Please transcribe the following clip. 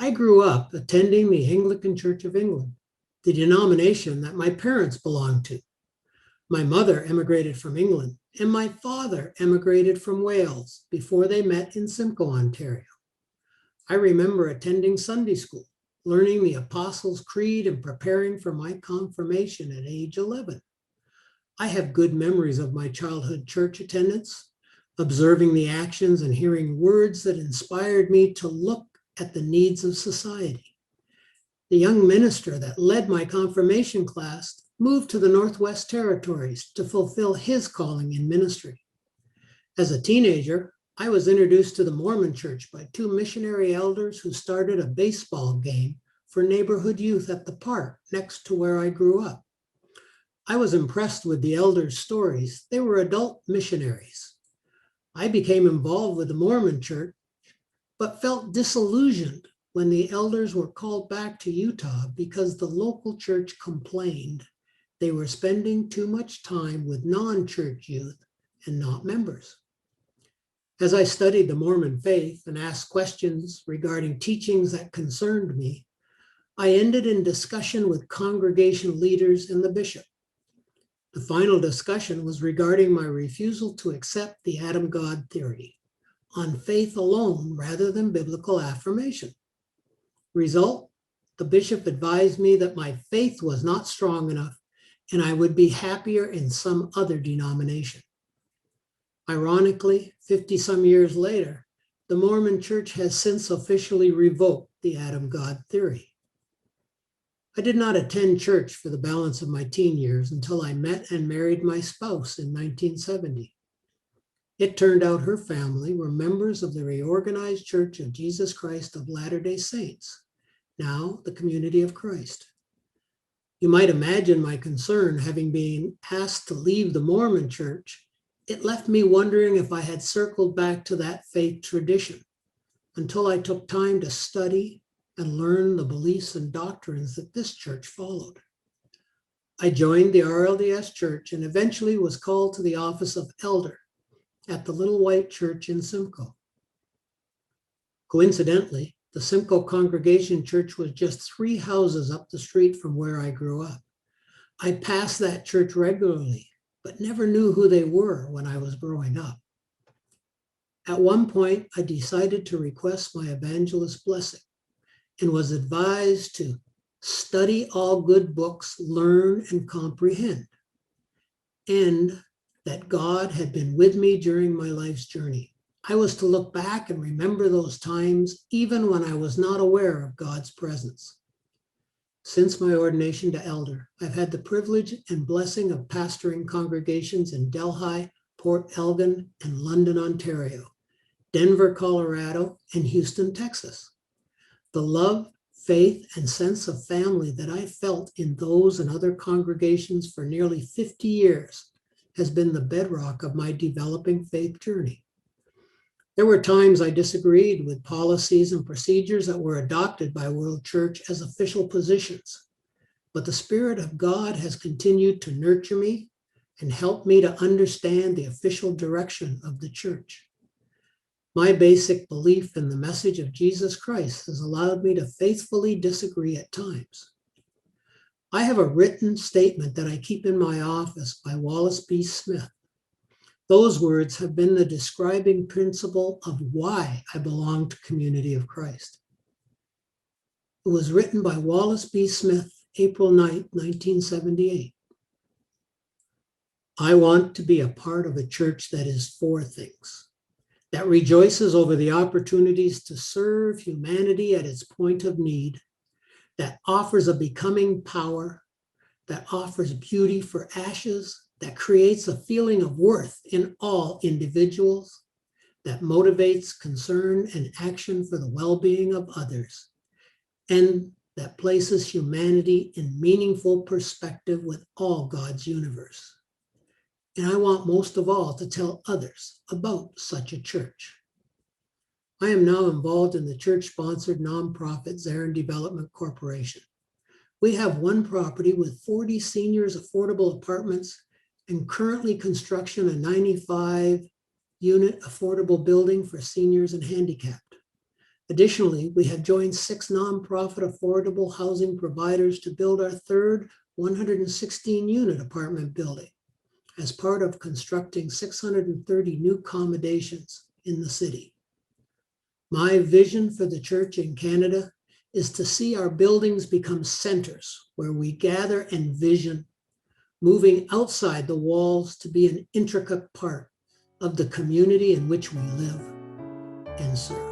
I grew up attending the Anglican Church of England, the denomination that my parents belonged to. My mother emigrated from England, and my father emigrated from Wales before they met in Simcoe, Ontario. I remember attending Sunday school, learning the Apostles' Creed, and preparing for my confirmation at age 11. I have good memories of my childhood church attendance, observing the actions and hearing words that inspired me to look at the needs of society. The young minister that led my confirmation class moved to the Northwest Territories to fulfill his calling in ministry. As a teenager, I was introduced to the Mormon Church by two missionary elders who started a baseball game for neighborhood youth at the park next to where I grew up. I was impressed with the elders' stories. They were adult missionaries. I became involved with the Mormon Church, but felt disillusioned when the elders were called back to Utah because the local church complained they were spending too much time with non-church youth and not members. As I studied the Mormon faith and asked questions regarding teachings that concerned me, I ended in discussion with congregation leaders and the bishop. The final discussion was regarding my refusal to accept the Adam God theory on faith alone rather than biblical affirmation. Result, the bishop advised me that my faith was not strong enough and I would be happier in some other denomination. Ironically, 50-some years later, the Mormon Church has since officially revoked the Adam God theory. I did not attend church for the balance of my teen years until I met and married my spouse in 1970. It turned out her family were members of the Reorganized Church of Jesus Christ of Latter-day Saints, now the Community of Christ. You might imagine my concern having been asked to leave the Mormon Church. It left me wondering if I had circled back to that faith tradition until I took time to study and learn the beliefs and doctrines that this church followed. I joined the RLDS Church and eventually was called to the office of elder at the Little White Church in Simcoe. Coincidentally, the Simcoe Congregation Church was just 3 houses up the street from where I grew up. I passed that church regularly, but never knew who they were when I was growing up. At one point, I decided to request my evangelist blessing and was advised to study all good books, learn and comprehend, and that God had been with me during my life's journey. I was to look back and remember those times even when I was not aware of God's presence. Since my ordination to elder, I've had the privilege and blessing of pastoring congregations in Delhi, Port Elgin, and London, Ontario, Denver, Colorado, and Houston, Texas. The love, faith, and sense of family that I felt in those and other congregations for nearly 50 years has been the bedrock of my developing faith journey. There were times I disagreed with policies and procedures that were adopted by World Church as official positions, but the Spirit of God has continued to nurture me and help me to understand the official direction of the church. My basic belief in the message of Jesus Christ has allowed me to faithfully disagree at times. I have a written statement that I keep in my office by Wallace B. Smith. Those words have been the describing principle of why I belong to Community of Christ. It was written by Wallace B. Smith, April 9, 1978. I want to be a part of a church that is for things, that rejoices over the opportunities to serve humanity at its point of need, that offers a becoming power, that offers beauty for ashes, that creates a feeling of worth in all individuals, that motivates concern and action for the well-being of others, and that places humanity in meaningful perspective with all God's universe. And I want most of all to tell others about such a church. I am now involved in the church-sponsored nonprofit Zarin Development Corporation. We have one property with 40 seniors affordable apartments and currently construction a 95-unit affordable building for seniors and handicapped. Additionally, we have joined 6 nonprofit affordable housing providers to build our third 116-unit apartment building as part of constructing 630 new accommodations in the city. My vision for the church in Canada is to see our buildings become centers where we gather and vision, moving outside the walls to be an intricate part of the community in which we live and serve.